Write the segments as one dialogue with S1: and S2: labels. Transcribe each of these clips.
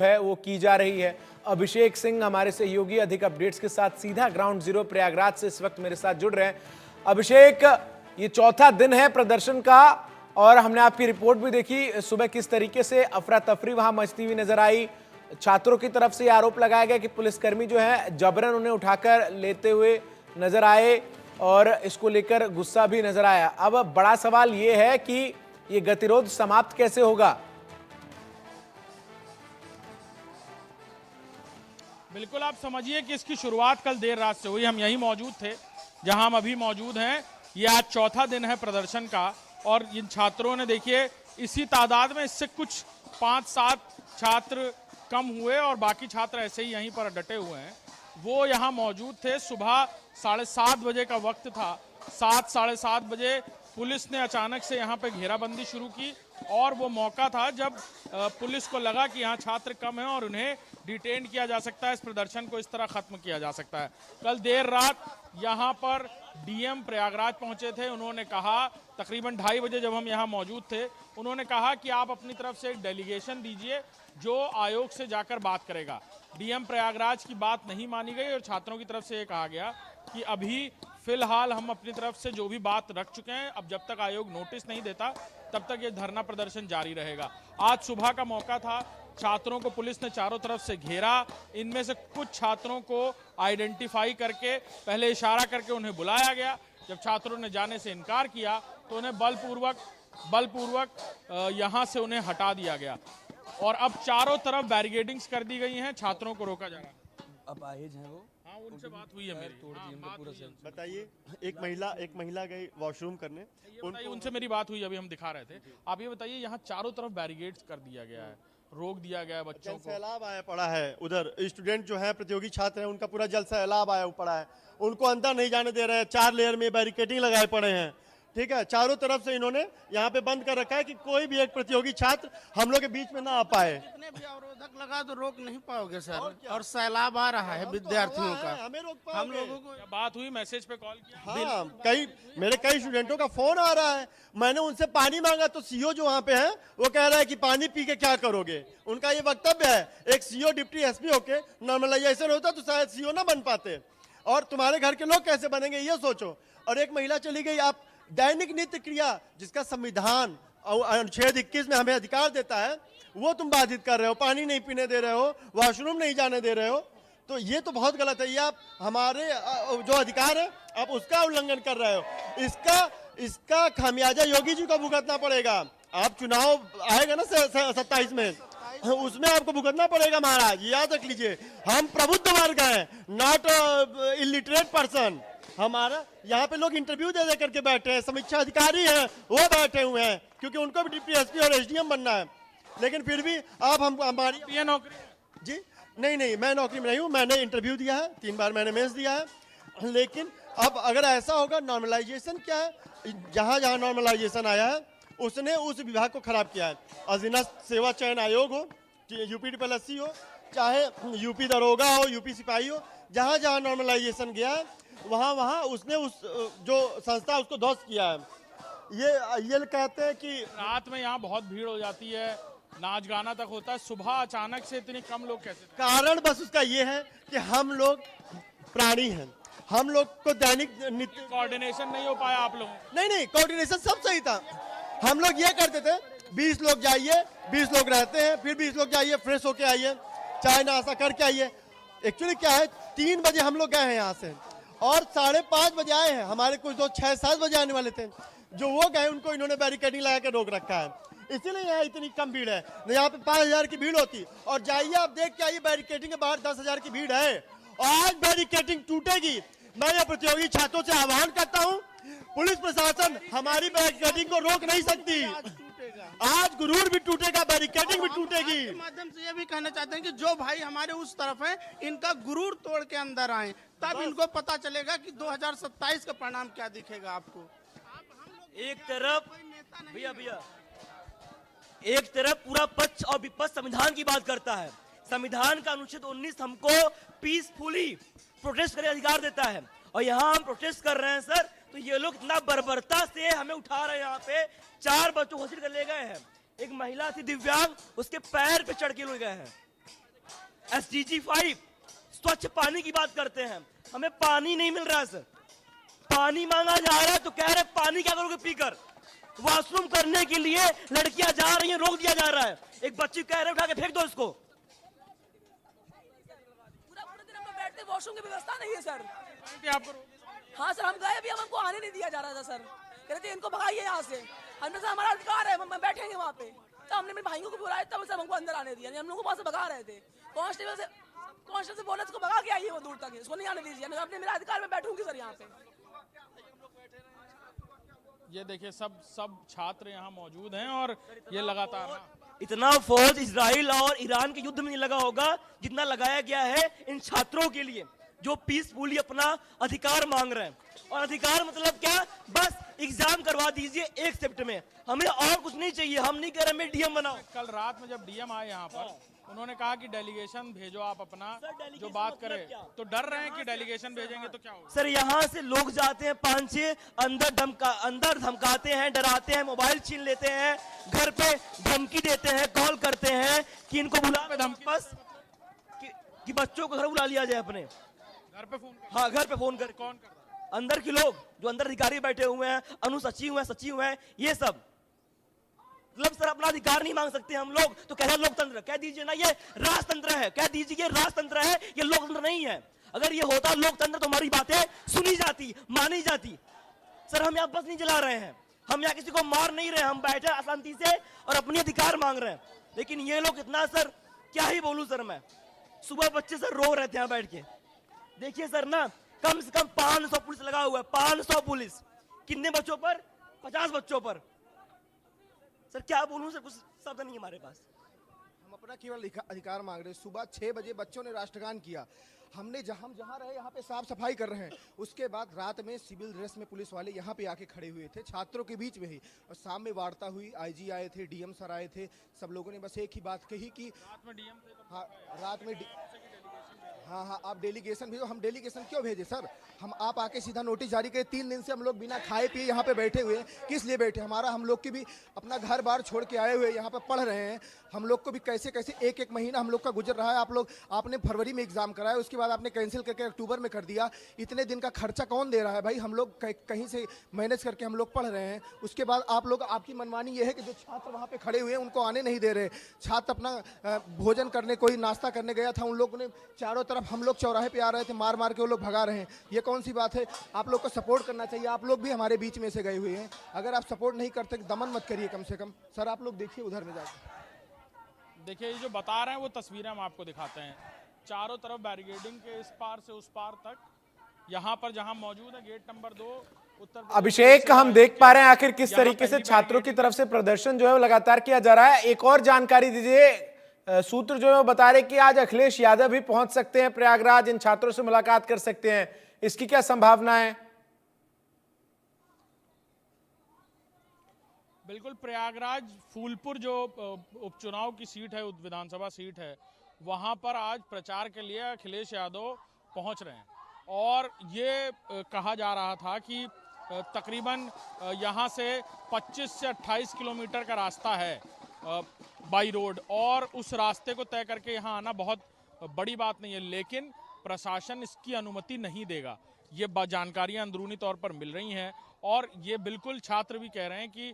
S1: है वो की जा रही है। अभिषेक सिंह हमारे सहयोगी अधिक अपडेट्स के साथ सीधा ग्राउंड जीरो प्रयागराज से इस वक्त मेरे साथ जुड़ रहे हैं। अभिषेक, ये चौथा दिन है प्रदर्शन का और हमने आपकी रिपोर्ट भी देखी। सुबह किस तरीके से अफरा तफरी वहां मचती हुई नजर आई। छात्रों की तरफ से आरोप लगाया गया कि पुलिसकर्मी जो है जबरन उन्हें उठाकर लेते हुए नजर आए और इसको लेकर गुस्सा भी नजर आया। अब बड़ा सवाल ये है कि ये गतिरोध समाप्त कैसे होगा।
S2: बिल्कुल, आप समझिए कि इसकी शुरुआत कल देर रात से हुई। हम यहीं मौजूद थे जहां हम अभी मौजूद हैं। ये आज चौथा दिन है प्रदर्शन का और इन छात्रों ने, देखिए, इसी तादाद में इससे कुछ 5-7 छात्र कम हुए और बाकी छात्र ऐसे ही यहीं पर डटे हुए हैं। वो यहाँ मौजूद थे। सुबह 7:30 बजे का वक्त था। 7-7:30 बजे पुलिस ने अचानक से यहाँ पे घेराबंदी शुरू की और वो मौका था जब पुलिस को लगा कि यहाँ छात्र कम हैं और उन्हें डिटेन किया जा सकता है, इस प्रदर्शन को इस तरह खत्म किया जा सकता है। कल देर रात यहाँ पर डीएम प्रयागराज पहुंचे थे। उन्होंने कहा, तकरीबन 2:30 बजे जब हम यहाँ मौजूद थे, उन्होंने कहा कि आप अपनी तरफ से एक डेलीगेशन दीजिए जो आयोग से जाकर बात करेगा। डीएम प्रयागराज की बात नहीं मानी गई और छात्रों की तरफ से ये कहा गया कि अभी फिलहाल हम अपनी तरफ से जो भी बात रख चुके हैं, अब जब तक आयोग नोटिस नहीं देता तब तक ये धरना प्रदर्शन जारी रहेगा। आज सुबह का मौका था। छात्रों को पुलिस ने चारों तरफ से घेरा। इनमें से कुछ छात्रों को आइडेंटिफाई करके पहले इशारा करके उन्हें बुलाया गया। जब छात्रों ने जाने से इनकार किया तो उन्हें बलपूर्वक यहाँ से उन्हें हटा दिया गया और अब चारों तरफ बैरिकेडिंग्स कर दी गई हैं। छात्रों को रोका जा रहा है।
S3: अब आएज हैं वो,
S2: हाँ, उनसे बात हुई है मेरी।
S4: बताइए, एक महिला गई वॉशरूम करने,
S2: उनसे मेरी बात हुई, अभी हम दिखा रहे थे। आप ये बताइए, यहाँ चारों तरफ बैरिकेड्स कर दिया गया है, रोक दिया गया है बच्चों को।
S4: सैलाब आया पड़ा है। उधर स्टूडेंट जो है, प्रतियोगी छात्र हैं, उनका पूरा जल सैलाब आया पड़ा है। उनको अंदर नहीं जाने दे रहे हैं। 4 लेयर में बैरिकेडिंग लगाए पड़े हैं। ठीक है, चारों तरफ से इन्होंने यहाँ पे बंद कर रखा है कि कोई भी एक प्रतियोगी छात्र हम लोग के बीच में ना आ पाए।
S5: कितने भी अवरोधक लगा तो रोक नहीं पाओगे सर। और सैलाब आ रहा है विद्यार्थियों का,
S4: हमें रोक पाओगे?
S5: हम लोगों को
S2: बात हुई, मैसेज पे कॉल किया।
S4: हाँ, मेरे कई स्टूडेंटों का फोन आ रहा है। मैंने उनसे पानी मांगा तो सीओ जो वहाँ पे है वो कह रहा है कि पानी पी के क्या करोगे। उनका ये वक्तव्य है। एक सीओ डिप्टी एसपी होके नॉर्मलाइजेशन होता तो शायद सीओ ना बन पाते, और तुम्हारे घर के लोग कैसे बनेंगे ये सोचो। और एक महिला चली गई। आप दैनिक नित्य क्रिया जिसका संविधान अनुच्छेद 21 में हमें अधिकार देता है, वो तुम बाधित कर रहे हो। पानी नहीं पीने दे रहे हो, वॉशरूम नहीं जाने दे रहे हो, तो ये तो बहुत गलत है। ये आप हमारे जो अधिकार है आप उसका उल्लंघन कर रहे हो। इसका खामियाजा योगी जी को भुगतना पड़ेगा। आप चुनाव आएगा ना 27 में, उसमें आपको भुगतना पड़ेगा महाराज, याद रख लीजिए। हम प्रबुद्ध वर्ग हैं, नॉट इलिटरेट पर्सन। हमारा यहाँ पे लोग इंटरव्यू दे करके बैठे हैं। समीक्षा अधिकारी हैं, वो बैठे हुए हैं, क्योंकि उनको भी डिप्टी एसपी और एसडीएम बनना है। लेकिन फिर भी आप हमारी
S2: नौकरी
S4: जी नहीं, मैं नौकरी में नहीं हूँ। मैंने इंटरव्यू दिया है, 3 बार मैंने मेंस दिया है। लेकिन अब अगर ऐसा होगा, नॉर्मलाइजेशन क्या है, जहाँ नॉर्मलाइजेशन आया है उसने उस विभाग को खराब किया है। अधीनस्थ सेवा चयन आयोग हो, यूपी ट्रिपल हो, चाहे यूपी दरोगा हो, यूपी सिपाही हो, जहाँ नॉर्मलाइजेशन गया है वहाँ उसने उस जो संस्था उसको ध्वस्त किया है। ये कहते हैं कि
S2: रात में यहाँ बहुत भीड़ हो जाती है, नाच गाना तक होता है। सुबह अचानक से इतने कम लोग कैसे?
S4: कारण बस उसका ये है कि हम लोग प्राणी हैं। हम लोग को दैनिक नित्य
S2: कोऑर्डिनेशन नहीं हो पाया आप लोगों?
S4: नहीं, कोऑर्डिनेशन सब सही था। हम लोग ये करते थे, 20 लोग जाइए, 20 लोग रहते हैं, फिर 20 लोग जाइए, फ्रेश होके आइए, चाय नाश्ता करके आइए। एक्चुअली क्या है, 3 बजे हम लोग गए हैं यहाँ से और 5:30 बजे आए हैं। हमारे कुछ दोस्त 6-7 बजे आने वाले थे। जो वो गए उनको इन्होंने बैरिकेडिंग लगा के रोक रखा है। इसीलिए यहाँ इतनी कम भीड़ है। यहाँ पे 5000 की भीड़ होती, और जाइए आप देख के आइए, बैरिकेडिंग के बाहर 10,000 की भीड़ है। आज बैरिकेडिंग टूटेगी। मैं ये प्रतियोगी छात्रों से आह्वान करता हूँ, पुलिस प्रशासन हमारी बैरिकेडिंग को रोक नहीं सकती। आज गुरूर भी टूटेगा, बैरिकेडिंग भी टूटेगी।
S5: के माध्यम से ये भी कहना चाहते हैं कि जो भाई हमारे उस तरफ है, इनका गुरूर तोड़ के अंदर आए, तब इनको पता चलेगा कि 2027 का परिणाम क्या दिखेगा आपको।
S3: एक तरफ भैया एक तरफ पूरा पक्ष और विपक्ष संविधान की बात करता है। संविधान का अनुच्छेद 19 हमको पीसफुली प्रोटेस्ट करने अधिकार देता है, और यहाँ हम प्रोटेस्ट कर रहे हैं सर, तो ये लोग इतना बर्बरता से हमें उठा रहे हैं। यहाँ पे 4 बच्चों को घसीट कर ले गए हैं। एक महिला थी दिव्यांग, उसके पैर पे चढ़ के ले गए हैं। SDG 5 स्वच्छ पानी की बात करते हैं, हमें पानी नहीं मिल रहा है सर। पानी मांगा जा रहा है तो कह रहे पानी क्या करोगे पीकर। वॉशरूम करने के लिए लड़कियां जा रही हैं, रोक दिया जा रहा है। एक बच्ची कह रहे उठा के फेंक दो इसको।
S6: पूरा दिन हम लोग बैठते, वॉशरूम की व्यवस्था नहीं है सर।
S2: आपको
S6: हाँ सर, हम गए भी, हमको आने नहीं दिया जा रहा था सर। कह रहे थे इनको भगाइए यहाँ से, हमने सर हमारा अधिकार है, हम बैठेंगे वहाँ पे। तो हमने मेरे भाइयों को बुलाया, तब सर हमको अंदर आने दिया। हम लोगों को वहाँ से भगा रहे थे। कांस्टेबल से बोला इसको भगा के आइए वो दूर तक, इसको नहीं आने दीजिए। मैं अपने मेरा अधिकार में बैठूंगी सर यहाँ पे।
S2: ये देखिए सब छात्र यहाँ मौजूद हैं और ये लगातार
S3: इतना फौज इजराइल और ईरान के युद्ध में नहीं लगा होगा जितना लगाया गया है इन छात्रों के लिए जो पीसफुली अपना अधिकार मांग रहे हैं। और अधिकार मतलब क्या, बस एग्जाम करवा दीजिए 1 शिफ्ट में, हमें और कुछ नहीं चाहिए। हम नहीं कह रहे हमें डीएम बनाओ।
S2: कल रात में जब डीएम आए यहाँ पर, उन्होंने कहा कि डेलीगेशन भेजो आप अपना, जो बात करें तो डर रहे हैं कि डेलीगेशन भेजेंगे तो क्या होगा।
S3: सर यहाँ से लोग जाते हैं 5-6 अंदर धमकाते हैं, डराते हैं, मोबाइल छीन लेते हैं, घर पे धमकी देते हैं, कॉल करते हैं कि इनको बुला धमकी, बस कि बच्चों को घर बुला लिया जाए अपने
S2: घर पे फोन।
S3: हाँ, घर पे फोन कर।
S2: कौन कर रहा है?
S3: अंदर के लोग जो अंदर अधिकारी बैठे हुए हैं, अनुसचिव हैं, सचिव हैं, ये सब। मतलब सर अपना अधिकार नहीं मांग सकते हम लोग तो कह रहे लोकतंत्र। कह दीजिए ना ये राजतंत्र है, कह दीजिए राजतंत्र है, ये लोकतंत्र नहीं है। अगर ये होता लोकतंत्र तो हमारी बातें सुनी जाती, मानी जाती। सर हम यहाँ बस नहीं चला रहे हैं, हम यहाँ किसी को मार नहीं रहे, हम बैठे अशांति से और अपने अधिकार मांग रहे हैं। लेकिन ये लोग इतना, सर क्या ही बोलूं सर मैं। सुबह बच्चे सर रो रहे थे यहाँ बैठ के। देखिए सर ना, कम से कम 500 पुलिस लगा हुआ है, 500 पुलिस। कितने बच्चों पर? 50 बच्चों पर। सर क्या बोलूं सर, कुछ शब्द नहीं हमारे पास।
S7: हम अपना केवल अधिकार मांग रहे हैं। सुबह 6 बजे बच्चों ने राष्ट्रगान किया, हमने जहाँ रहे यहाँ पे साफ सफाई कर रहे हैं। उसके बाद रात में सिविल ड्रेस में पुलिस वाले यहाँ पे आके खड़े हुए थे छात्रों के बीच में ही, और शाम में वार्ता हुई, आईजी आए थे, डीएम सर आए थे। सब लोगों ने बस एक ही बात कही कि
S2: रात में डीएम थे,
S7: हाँ रात में हाँ आप डेलीगेशन भेजो। हम डेलीगेशन क्यों भेजे सर? हम आप आके सीधा नोटिस जारी करें। 3 दिन से हम लोग बिना खाए पिए यहाँ पे बैठे हुए हैं। किस लिए बैठे? हम लोग की भी अपना घर बार छोड़ के आए हुए यहाँ पे पढ़ रहे हैं। हम लोग को भी कैसे एक महीना हम लोग का गुजर रहा है। आपने फरवरी में एग्जाम कराया, उसके बाद आपने कैंसिल करके अक्टूबर में कर दिया। इतने दिन का खर्चा कौन दे रहा है भाई? हम लोग कहीं से मैनेज करके हम लोग पढ़ रहे हैं। उसके बाद आप लोग, आपकी मनमानी ये है कि जो छात्र वहाँ पे खड़े हुए हैं उनको आने नहीं दे रहे। छात्र अपना भोजन करने, कोई नाश्ता करने गया था, उन लोगों ने चारों तरफ, हम लोग चौराहे पे आ रहे थे, मार मार के वो लोग भगा रहे हैं। ये कौन सी बात है? आप लोग को सपोर्ट करना चाहिए। आप लोग भी हमारे बीच में से गए हुए हैं। अगर आप सपोर्ट नहीं करते, दमन मत करिए कम से कम। सर आप लोग देखिए उधर में जाकर।
S2: देखिए ये जो बता रहे हैं वो तस्वीरें हम आपको दिखाते हैं। चारों तरफ बैरिकेडिंग के इस पार से उस पार तक, यहाँ पर जहाँ मौजूद है गेट नंबर 2 उत्तर।
S1: अभिषेक, हम देख पा रहे हैं आखिर किस तरीके से छात्रों की तरफ से प्रदर्शन जो है वो लगातार किया जा रहा है। एक और जानकारी दीजिए। सूत्र जो है वो बता रहे कि आज अखिलेश यादव भी पहुंच सकते हैं प्रयागराज, इन छात्रों से मुलाकात कर सकते हैं। इसकी क्या संभावना है?
S2: बिल्कुल, प्रयागराज फूलपुर जो उपचुनाव की सीट है, विधानसभा सीट है, वहां पर आज प्रचार के लिए अखिलेश यादव पहुंच रहे हैं। और ये कहा जा रहा था कि तकरीबन यहां से 25 से 28 किलोमीटर का रास्ता है बाई रोड, और उस रास्ते को तय करके यहाँ आना बहुत बड़ी बात नहीं है। लेकिन प्रशासन इसकी अनुमति नहीं देगा, ये जानकारियां अंदरूनी तौर पर मिल रही हैं। और ये बिल्कुल छात्र भी कह रहे हैं कि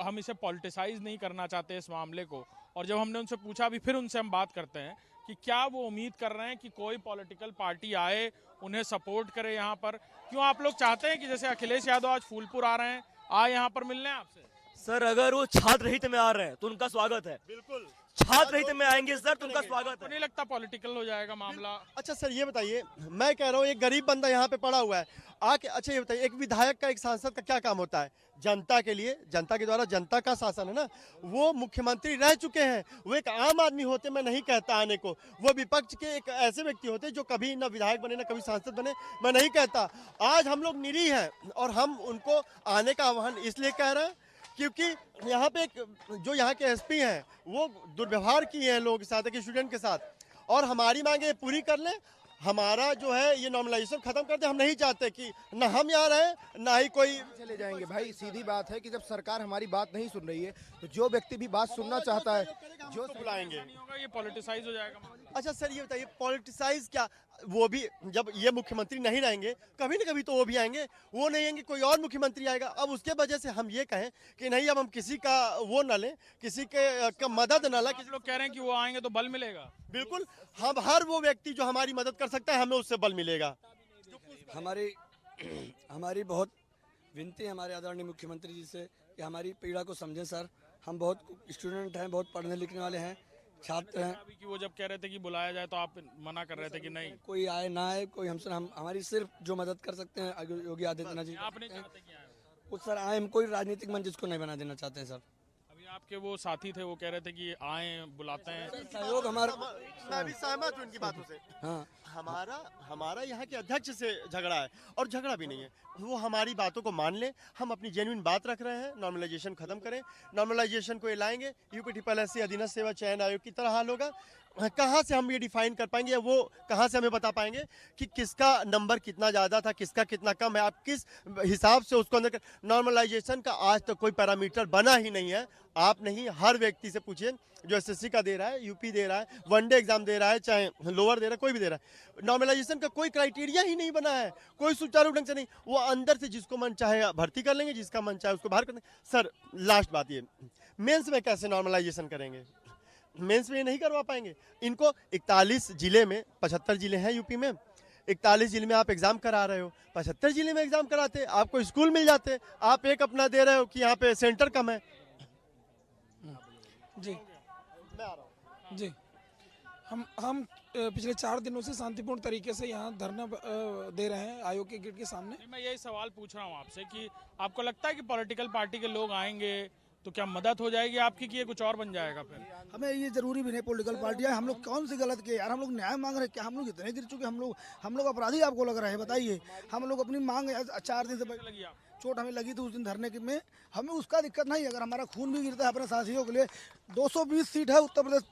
S2: हम इसे पॉलिटिसाइज नहीं करना चाहते इस मामले को। और जब हमने उनसे पूछा, अभी फिर उनसे हम बात करते हैं कि क्या वो उम्मीद कर रहे हैं कि कोई पॉलिटिकल पार्टी आए, उन्हें सपोर्ट करे यहाँ पर। क्यों आप लोग चाहते हैं कि जैसे अखिलेश यादव आज फूलपुर आ रहे हैं, आए यहाँ पर मिलने आपसे?
S3: सर अगर वो छात्र हित में आ रहे हैं तो उनका स्वागत है। बिल्कुल, छात्र हित में आएंगे सर तो उनका स्वागत है।
S2: नहीं लगता पॉलिटिकल हो जाएगा मामला?
S4: अच्छा सर ये बताइए, मैं कह रहा हूँ एक गरीब बंदा यहाँ पे पड़ा हुआ है आके, अच्छा ये बताइए, एक विधायक का, एक सांसद का क्या काम होता है? जनता के लिए, जनता के द्वारा जनता का शासन है ना। वो मुख्यमंत्री रह चुके हैं, वो एक आम आदमी होते, मैं नहीं कहता आने को, वो विपक्ष के एक ऐसे व्यक्ति होते जो कभी ना विधायक बने ना कभी सांसद बने, मैं नहीं कहता। आज हम लोग निरीह हैं और हम उनको आने का आह्वान इसलिए कह रहे हैं क्योंकि यहाँ पे जो यहाँ के एसपी हैं वो दुर्व्यवहार किए हैं लोगों के साथ, एक स्टूडेंट के साथ, और हमारी मांगे पूरी कर लें। हमारा जो है ये नॉर्मलाइजेशन खत्म कर दे। हम नहीं चाहते कि ना हम यहाँ रहें ना ही कोई
S7: चले जाएंगे भाई। सीधी बात है कि जब सरकार हमारी बात नहीं सुन रही है तो जो व्यक्ति भी बात सुनना चाहता है, जो
S4: बुलाएंगे।
S2: ये पॉलिटिसाइज हो जाएगा।
S4: अच्छा सर ये बताइए पॉलिटिसाइज क्या, वो भी जब ये मुख्यमंत्री नहीं रहेंगे कभी ना कभी तो वो भी आएंगे, वो नहीं आएंगे कोई और मुख्यमंत्री आएगा। अब उसके वजह से हम ये कहें कि नहीं अब हम किसी का वो न लें, किसी के का मदद न लें।
S2: कुछ लोग कह रहे हैं कि वो आएंगे तो बल मिलेगा।
S4: बिल्कुल, हम हर वो व्यक्ति जो हमारी मदद कर सकता है हमें उससे बल मिलेगा।
S8: हमारी बहुत विनती है हमारे आदरणीय मुख्यमंत्री जी से कि हमारी पीड़ा को समझें सर। हम बहुत स्टूडेंट हैं, बहुत पढ़ने लिखने वाले हैं, छात्र हैं।
S2: अभी कि वो जब कह रहे थे कि बुलाया जाए तो आप मना कर रहे थे कि नहीं,
S8: कोई आए ना आए, कोई हमसे हमारी सिर्फ जो मदद कर सकते हैं योगी आदित्यनाथ जी
S2: आप नहीं चाहते कि आए वो?
S8: वो सर आए, हम कोई राजनीतिक मंच इसको नहीं बना देना चाहते हैं सर।
S2: अभी आपके वो साथी थे वो कह रहे थे कि आए बुलाते हैं।
S8: सहयोग हमारा,
S4: मैं भी सहमत हूँ उनकी बातों से।
S8: हाँ
S4: हमारा यहाँ के अध्यक्ष से झगड़ा है और झगड़ा भी नहीं है, वो हमारी बातों को मान ले। हम अपनी जेन्युइन बात रख रहे हैं, नॉर्मलाइजेशन खत्म करें। नॉर्मलाइजेशन को ये लाएंगे, यूपी ट्रिपल एस अधीनस्थ सेवा चयन आयोग की तरह हाल होगा। कहाँ से हम ये डिफाइन कर पाएंगे, वो कहाँ से हमें बता पाएंगे कि किसका नंबर कितना ज़्यादा था, किसका कितना कम है, आप किस हिसाब से उसको अंदर। नॉर्मलाइजेशन का आज तक कोई पैरामीटर बना ही नहीं है। आप नहीं, हर व्यक्ति से पूछिए जो एसएससी का दे रहा है, यूपी दे रहा है, वनडे एग्जाम दे रहा है, चाहे लोअर दे रहा है, कोई भी दे रहा है, नॉर्मलाइजेशन का कोई क्राइटेरिया ही नहीं बना है, कोई सुचारू ढंग से नहीं। वो अंदर से जिसको मन चाहे भर्ती कर लेंगे, जिसका मन चाहे उसको बाहर कर देंगे। सर लास्ट बात ये, मेंस में कैसे नॉर्मलाइजेशन करेंगे? मेंस में ये नहीं करवा पाएंगे। इनको 41 जिले में, 75 जिले हैं यूपी में, 41 जिले में आप एग्जाम करा रहे हो, 75 जिले में एग्जाम कराते, आपको स्कूल मिल जाते, आप एक अपना दे रहे हो कि यहाँ पे सेंटर कम है।
S9: जी
S4: मैं आ रहा हूँ।
S9: जी हम पिछले 4 दिनों से शांतिपूर्ण तरीके से यहाँ धरना दे रहे हैं आयोग के गेट के सामने।
S2: मैं यही सवाल पूछ रहा हूँ आपसे कि आपको लगता है कि पॉलिटिकल पार्टी के लोग आएंगे तो क्या मदद हो जाएगी आपकी कि ये कुछ और बन जाएगा? फिर
S10: हमें ये जरूरी भी नहीं पॉलिटिकल पार्टियां, हम लोग कौन सी गलत किए यार, हम लोग न्याय मांग रहे हैं क्या? हम लोग इतने गिर चुके, हम लोग अपराधी आपको लग रहे हैं? बताइए, हम लोग अपनी मांग 4 दिन से
S2: लगी आप
S10: चोट हमें लगी थी उस दिन धरने में, हमें उसका दिक्कत नहीं। अगर हमारा खून भी गिरता है अपने साथियों के लिए, 220 सीट है उत्तर प्रदेश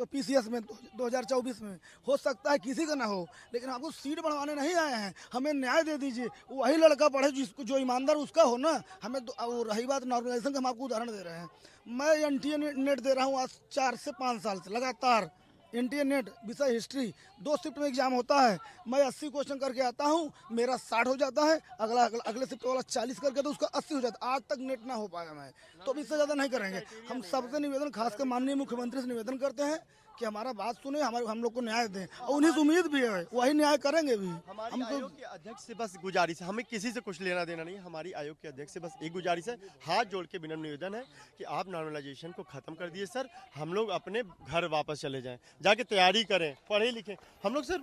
S10: पीसीएस में 2024 में, हो सकता है किसी का ना हो, लेकिन आपको सीट बढ़वाने नहीं आए हैं। हमें न्याय दे दीजिए, वही लड़का पढ़े जिसको जो ईमानदार उसका हो ना। हमें रही बात नॉर्मलाइजेशन का, हम आपको उदाहरण दे रहे हैं। मैं एनटीए नेट दे रहा हूँ आज 4 से 5 साल से लगातार। एनटीए नेट विषय हिस्ट्री 2 शिफ्ट में एग्जाम होता है, मैं 80 क्वेश्चन करके आता हूँ, मेरा 60 हो जाता है, अगले शिफ्ट वाला 40 करके तो उसका 80 हो जाता है। आज तक नेट ना हो पाया मैं, तो अब इससे ज़्यादा नहीं करेंगे। हम सबसे निवेदन, खासकर माननीय मुख्यमंत्री से निवेदन करते हैं कि हमारा बात सुने, हम लोग को न्याय दें, और उन्हीं से उम्मीद भी है वही न्याय करेंगे भी।
S4: हमारी आयोग के अध्यक्ष से बस गुजारिश है, हमें किसी से कुछ लेना देना नहीं। हमारी आयोग के अध्यक्ष से बस एक गुजारिश है, हाथ जोड़ के विनम्र निवेदन है कि आप नॉर्मलाइजेशन को खत्म कर दिए सर, हम लोग अपने घर वापस चले जाएं, जाके तैयारी करें, पढ़े लिखें। हम लोग सर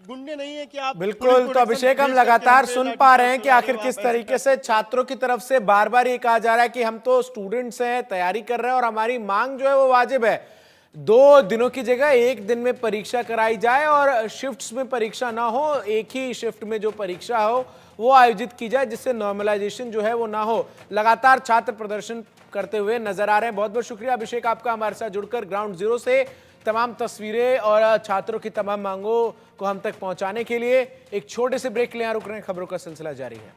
S4: गुंडे नहीं है कि आप
S1: बिल्कुल। तो अभिषेक, हम लगातार सुन पा रहे हैं कि आखिर किस तरीके से छात्रों की तरफ से बार बार ये कहा जा रहा है कि हम तो स्टूडेंट्स हैं, तैयारी कर रहे हैं और हमारी मांग जो है वो वाजिब है। 2 दिनों की जगह 1 दिन में परीक्षा कराई जाए और शिफ्ट्स में परीक्षा ना हो, एक ही शिफ्ट में जो परीक्षा हो वो आयोजित की जाए, जिससे नॉर्मलाइजेशन जो है वो ना हो। लगातार छात्र प्रदर्शन करते हुए नजर आ रहे हैं। बहुत बहुत शुक्रिया अभिषेक आपका हमारे साथ जुड़कर ग्राउंड जीरो से तमाम तस्वीरें और छात्रों की तमाम मांगों को हम तक पहुंचाने के लिए। एक छोटे से ब्रेक ले, रुक रहे हैं, खबरों का सिलसिला जारी है।